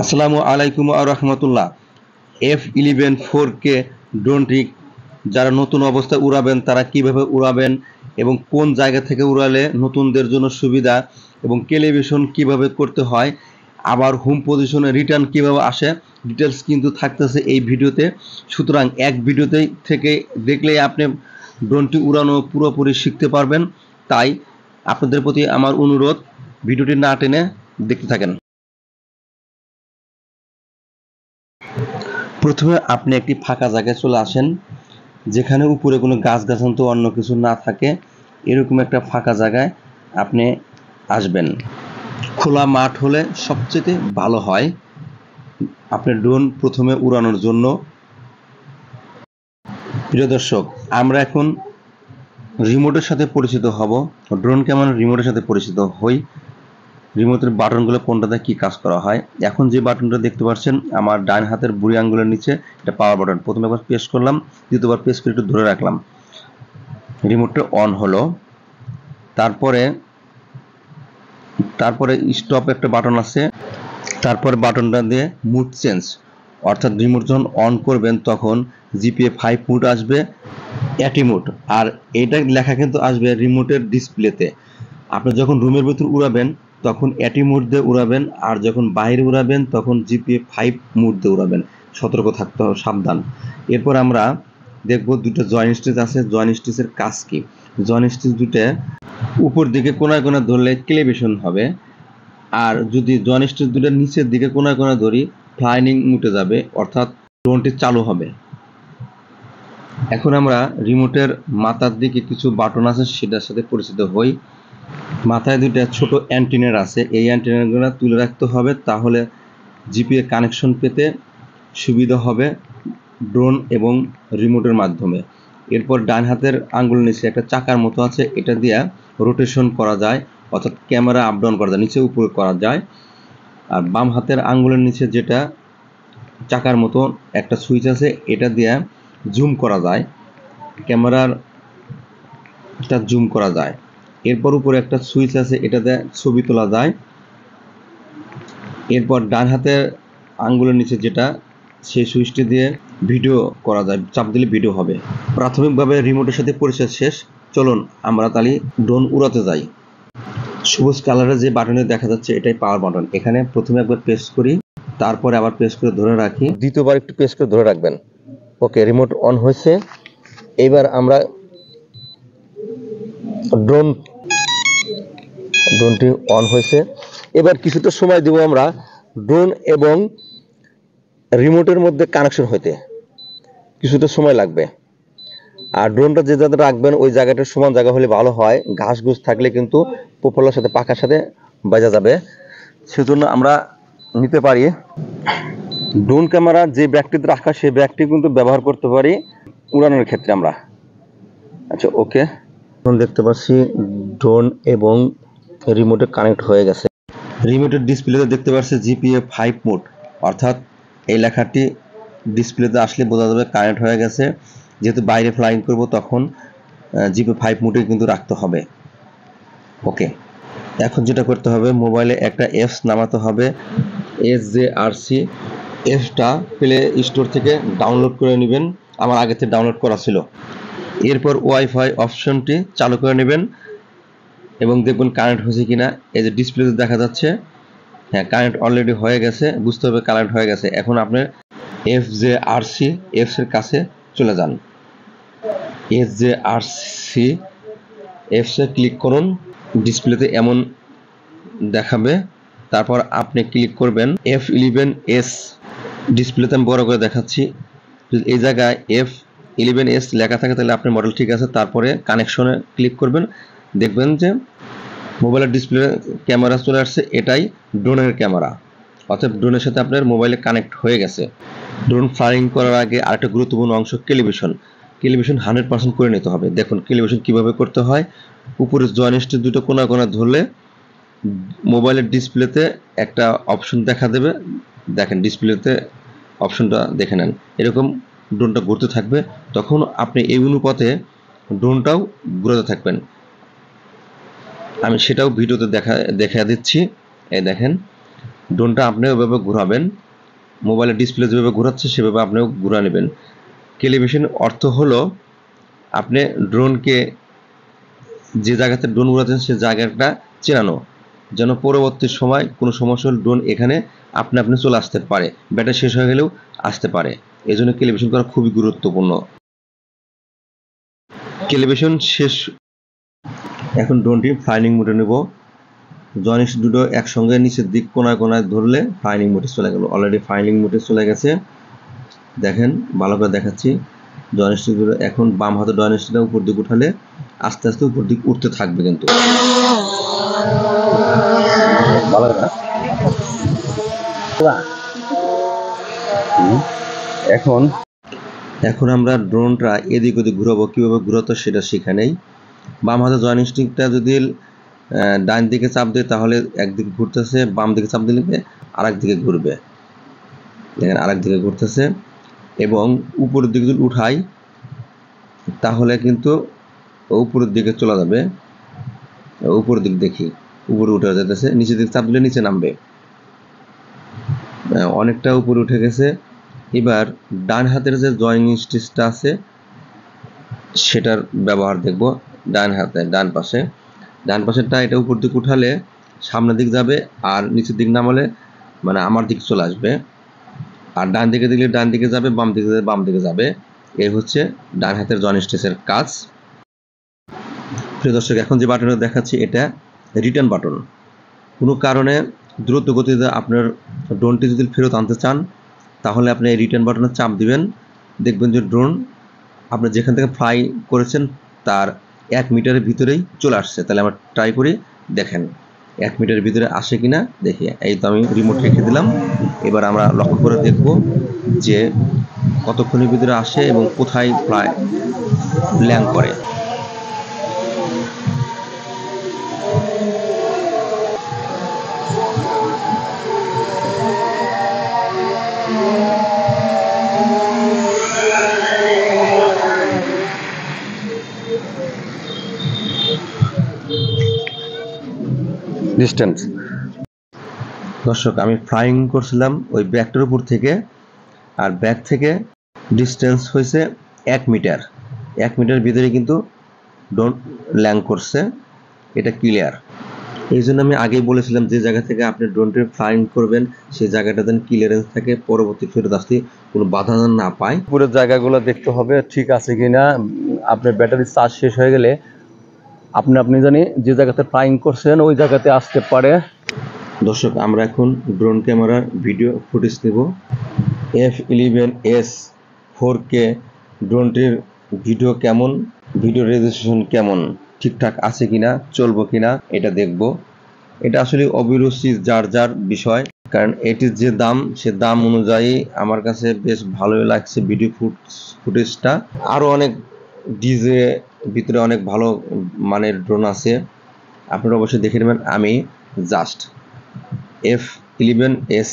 আসসালামু আলাইকুম ওয়া রাহমাতুল্লাহ। F11 4K ড্রোনটি যারা নতুন অবস্থায় উড়াবেন তারা কিভাবে উড়াবেন এবং কোন জায়গা থেকে উড়ালে নতুনদের জন্য সুবিধা এবং ক্যালিব্রেশন কিভাবে করতে হয়, আবার হোম পজিশনে রিটার্ন কিভাবে আসে, ডিটেলস কিন্তু থাকতেছে এই ভিডিওতে। সুতরাং এক ভিডিওতেই থেকে দেখলেই আপনি ড্রোনটি উড়ানো পুরোপুরি শিখতে পারবেন। তাই আপনাদের প্রতি আমার অনুরোধ, ভিডিওটি না টেনে দেখতে থাকেন। প্রথমে আপনি একটি ফাঁকা জায়গায় চলে আসেন, যেখানে উপরে কোনো গাছ-গাছালি অন্য কিছু না থাকে, এরকম একটা ফাঁকা জায়গায় আপনি আসবেন। খোলা মাঠ হলে সবচেয়ে ভালো হয় আপনার ড্রোন প্রথমে উড়ানোর জন্য। প্রিয় দর্শক, আমরা এখন রিমোটের সাথে পরিচিত হব। ড্রোন কেমন রিমোটের সাথে পরিচিত হই। রিমোটের বাটনগুলো কোনটাতে কি কাজ করা হয়। এখন যে বাটনটা দেখতে পাচ্ছেন আমার ডান হাতের বুড়ি আঙ্গুলের নিচে, এটা পাওয়ার বাটন। প্রথমে একবার প্রেস করলাম, দ্বিতীয়বার প্রেস করে একটু ধরে রাখলাম, রিমোটটা অন হলো। তারপরে স্টপ একটা বাটন আছে, তারপরে বাটনটা দিয়ে মুড চেঞ্জ, অর্থাৎ রিমোট যখন অন করবেন তখন জিপিএ 5 মুড আসবে, অ্যাটি মুড। আর এটা লেখা কিন্তু আসবে রিমোটের ডিসপ্লেতে। আপনি যখন রুমের ভিতর উড়াবেন তখন অ্যাটি মুড দিয়ে উড়াবেন, আর যখন বাইরে উড়াবেন তখন জিপিএ 5 মুড দিয়ে উড়াবেন। সতর্ক থাকতে হবে, সাবধান। এরপর আমরা দেখব দুটো জয়েন স্টিচ আছে। জয়েন স্টিচের কাজ কি? জয়েন স্টিচ দুটো উপর দিকে কোনায় কোনায় ধরলে ক্যালিব্রেশন হবে, আর যদি জয়েন স্টিচ দুটো নিচের দিকে কোনায় কোনায় ধরি ফ্লাইং মুডে যাবে, অর্থাৎ ড্রোনটি চালু হবে। এখন আমরা রিমোটের মাথার দিকে কিছু বাটন আছে সেটার সাথে পরিচিত হই। মাথায় দুটো ছোট অ্যান্টেনার আছে, এই অ্যান্টেনাগুলো তুলে রাখতে হবে, তাহলে জিপিএ কানেকশন পেতে সুবিধা হবে ড্রোন এবং রিমোটের মাধ্যমে। এরপর ডান হাতের আঙ্গুলের নিচে একটা চাকার মতো আছে, এটা দিয়ে রোটেশন করা যায়, অর্থাৎ ক্যামেরা আপ ডাউন করা যায়, নিচে উপরে করা যায়। আর বাম হাতের আঙ্গুলের নিচে যেটা চাকার মতো একটা সুইচ আছে, এটা দিয়ে জুম করা যায়, ক্যামেরাটা জুম করা যায়। এরপর উপরে একটা সুইচ আছে, এটাতে ছবি তোলা যায়। এরপর ডান হাতের আঙ্গুলের নিচে যেটা, সেই সুইচটি দিয়ে ভিডিও করা যায়, চাপ দিলে ভিডিও হবে। প্রাথমিকভাবে রিমোটের সাথে পরিচয় শেষ। চলুন আমরা তাহলে ড্রোন উড়াতে যাই। সবুজ কালারের যে বাটনে দেখা যাচ্ছে এটাই পাওয়ার বাটন। এখানে প্রথমে একবার প্রেস করি, তারপরে আবার প্রেস করে ধরে রাখি, দ্বিতীয়বার একটু প্রেস করে ধরে রাখবেন। ওকে, রিমোট অন হয়েছে। এবার আমরা ড্রোনটি অন হয়েছে। এবার কিছুটা সময় দেব আমরা ড্রোন এবং রিমোটের মধ্যে কানেকশন হইতে, কিছুটা সময় লাগবে। আর ড্রোনটা যে জায়গাটা রাখবেন ওই জায়গাটা সমান জায়গা হলে ভালো হয়, ঘাস ঘুষ থাকলে কিন্তু পোপলার সাথে পাখার সাথে বাজা যাবে। সেজন্য আমরা নিতে পারি ড্রোন ক্যামেরা যে ব্যাগটিতে রাখা, সেই ব্যাগটি কিন্তু ব্যবহার করতে পারি উড়ানোর ক্ষেত্রে আমরা। আচ্ছা, ওকে, এখন দেখতে পাচ্ছি ড্রোন এবং রিমোটে কানেক্ট হয়ে গেছে। রিমোটের ডিসপ্লেতে দেখতে পাচ্ছি জিপিএ 5 মোড, অর্থাৎ এই লেখাটি ডিসপ্লেতে আসলে বোঝা যাবে কানেক্ট হয়ে গেছে। যেহেতু বাইরে ফ্লাইং করব তখন জিপিএ 5 মোডে কিন্তু রাখতে হবে। ওকে, এখন যেটা করতে হবে, মোবাইলে একটা অ্যাপস নামাতে হবে, SJRC। অ্যাপসটা প্লে স্টোর থেকে ডাউনলোড করে নেবেন, আমার আগে থেকে ডাউনলোড করা ছিল। এরপর ওয়াইফাই অপশনটি চালু করে নেবেন এবং দেখবেন কানেক্ট হয়েছে কিনা। এই যে ডিসপ্লেতে দেখা যাচ্ছে, হ্যাঁ কানেক্ট অলরেডি হয়ে গেছে, বুঝতে হবে কানেক্ট হয়ে গেছে। এখন আপনি SJRC অ্যাপস এর কাছে চলে যান। SJRC অ্যাপস এ ক্লিক করুন, ডিসপ্লেতে এমন দেখাবে। তারপর আপনি ক্লিক করবেন F11S। ডিসপ্লেতে আমি বড় করে দেখাচ্ছি, এই জায়গায় F11S লেখা থাকে তাহলে আপনার মডেল ঠিক আছে। তারপরে কানেকশনে ক্লিক করবেন, দেখবেন যে মোবাইলের ডিসপ্লে ক্যামেরা চলে আসছে, এটাই ড্রোনের ক্যামেরা, অর্থাৎ ড্রোনের সাথে আপনার মোবাইলে কানেক্ট হয়ে গেছে। ড্রোন ফ্লাইং করার আগে আরেকটা গুরুত্বপূর্ণ অংশ ক্যালিব্রেশন 100% করে নিতে হবে। দেখুন ক্যালিব্রেশন কিভাবে করতে হয়। উপরে জয়েন্টস্টিক দুটো কোনা কোনা ধরলে মোবাইলের ডিসপ্লেতে একটা অপশন দেখা দেবে, দেখেন ডিসপ্লেতে অপশনটা দেখে নেন, এরকম ড্রোনটা ঘুরতে থাকবে, তখন আপনি এই অনুপাতে ড্রোনটাও ঘুরাতে থাকবেন। আমি সেটাও ভিডিওতে দেখা দিচ্ছি। এই দেখেন ড্রোনটা আপনি ওইভাবে ঘোরাবেন, মোবাইলের ডিসপ্লে যেভাবে ঘোরাচ্ছে সেভাবে আপনিও ঘুরা নেবেন। ক্যালিব্রেশন অর্থ হলো আপনি ড্রোনকে যে জায়গাতে ড্রোন উড়াচ্ছেন সে জায়গাটা চেনানো, যেন পরবর্তী সময় কোনো সমস্যা হলে ড্রোন এখানে আপনি চলে আসতে পারে, ব্যাটারি শেষ হয়ে গেলেও আসতে পারে। এই জন্য ক্যালিব্রেশন করা খুবই গুরুত্বপূর্ণ। ক্যালিব্রেশন শেষ। এখন ড্রোনটি ফ্লাইং মোডে নেব। জয়স্টিক দুটো একসঙ্গে নিচের দিক কোনায় কোনায় ধরলে ফ্লাইং মোডে চলে গেল। অলরেডি ফ্লাইং মোডে চলে গেছে, দেখেন ভালো করে দেখাচ্ছি। জয়স্টিক দুটো এখন বাম হাতে জয়স্টিকটা উপর দিকে উঠালে আস্তে আস্তে উপর দিকে উঠতে থাকবে, কিন্তু ভালো কথা। এখন আমরা ড্রোনটা এদিক ওদিক ঘুরাবো, কীভাবে ঘুরাতো সেটা শেখা নেই। বাম হাতে জয়স্টিকটা যদি ডান দিকে চাপ দেয় তাহলে একদিকে ঘুরতেছে, বাম দিকে চাপ দিলে আরেক দিকে ঘুরবে, দেখেন আরেক দিকে ঘুরতেছে। এবং উপরের দিকে যদি উঠাই তাহলে কিন্তু উপরের দিকে চলে যাবে। উপরের দিক দেখি উপরে উঠে যেতেছে, নিচের দিকে চাপ দিলে নিচে নামবে, অনেকটা উপরে উঠে গেছে। এবার ডান হাতের যে জয়িং স্টিচটা আছে সেটার ব্যবহার দেখব। ডান হাতে ডান পাশেরটা এটা উপর দিকে উঠালে সামনের দিক যাবে, আর নিচের দিক নামালে মানে আমার দিক চলে আসবে। আর ডান দিকে দিলে ডান দিকে যাবে, বাম দিকে দিলে বাম দিকে যাবে। এই হচ্ছে ডান হাতের জয়েন স্টিচের কাজ। প্রিয় দর্শক, এখন যে বাটনটা দেখাচ্ছি এটা রিটার্ন বাটন। কোনো কারণে দ্রুত গতিতে আপনার ড্রোনটি যদি ফেরত আনতে চান তাহলে আপনি এই রিটার্ন বাটনে চাপ দিবেন, দেখবেন যে ড্রোন আপনি যেখান থেকে ফ্লাই করেছেন তার 1 মিটারের ভিতরেই চলে আসছে। তাহলে আমরা ট্রাই করি, দেখেন 1 মিটারের ভিতরে আসে কিনা দেখি। এই তো আমি রিমোট রেখে দিলাম, এবার আমরা লক্ষ্য করে দেখব যে কতক্ষণের ভিতরে আসে এবং কোথায় ফ্লাই ল্যান্ড করে। ডিস্টেন্স দর্শক, আমি ফ্লাইং করছিলাম ওই ব্যাগটার উপর থেকে, আর ব্যাগ থেকে ডিস্টেন্স হয়েছে 1 মিটার। 1 মিটার ভিতরে কিন্তু ড্রোন ল্যান্ড করছে, এটা ক্লিয়ার। এই জন্য আমি আগেই বলেছিলাম যে জায়গা থেকে আপনি ড্রোনটি ফ্লাইং করবেন সেই জায়গাটা যেন ক্লিয়ারেন্স থাকে, পরবর্তী ফেরত আসতে কোনো বাধা না পায়। পুরো জায়গাগুলো দেখতে হবে ঠিক আছে কিনা। আপনার ব্যাটারি চার্জ শেষ হয়ে গেলে আপনি জানি যে জায়গাতে ফ্লাইং করছেন ওই জায়গাতে আসতে পারে। দর্শক, আমরা এখন ড্রোন ক্যামেরার ভিডিও ফুটেজ নেব। F11S 4K ড্রোনটির ভিডিও কেমন, ভিডিও রেজলিউশন কেমন, ঠিকঠাক আছে কিনা, চলবো কিনা এটা দেখব। এটা আসলে অভিরুচি যার যার বিষয়, কারণ এটির যে দাম সে দাম অনুযায়ী আমার কাছে বেশ ভালোই লাগছে ভিডিও ফুটেজটা। আরও অনেক ডিজে ভিতরে অনেক ভালো মানের ড্রোন আছে, আপনারা অবশ্যই দেখে নেবেন। আমি জাস্ট F11S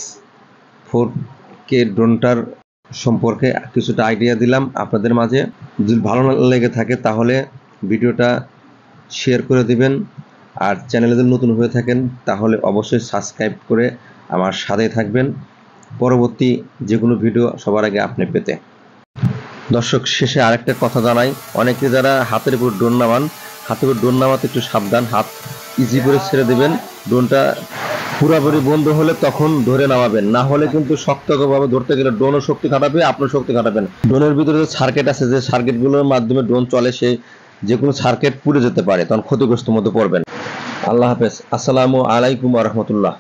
4K ড্রোনটার সম্পর্কে কিছুটা আইডিয়া দিলাম আপনাদের মাঝে। যদি ভালো লেগে থাকে তাহলে ভিডিওটা শেয়ার করে দিবেন, আর চ্যানেলে যদি নতুন হয়ে থাকেন তাহলে অবশ্যই সাবস্ক্রাইব করে আমার সাথে থাকবেন, পরবর্তী যে কোনো ভিডিও সবার আগে আপনি পেতে। দর্শক, শেষে আরেকটা কথা জানাই, অনেকে যারা হাতের উপর ড্রোন নামান, হাতের উপর ড্রোন নামাতে একটু সাবধান, হাত ইজি করে ছেড়ে দেবেন। ড্রোনটা পুরোপুরি বন্ধ হলে তখন ধরে নামাবেন, না হলে কিন্তু শক্তভাবে ধরতে গেলে ড্রোনও শক্তি খাটাবে, আপনার শক্তি খাটাবেন। ড্রোনের ভিতরে যে সার্কিট আছে, যে সার্কিটগুলোর মাধ্যমে ড্রোন চলে, সে যে কোনো সার্কিট পুড়ে যেতে পারে, তখন ক্ষতিগ্রস্ত মধ্যে পড়বেন। আল্লাহ হাফেজ, আসসালামু আলাইকুম ওয়া রাহমাতুল্লাহ।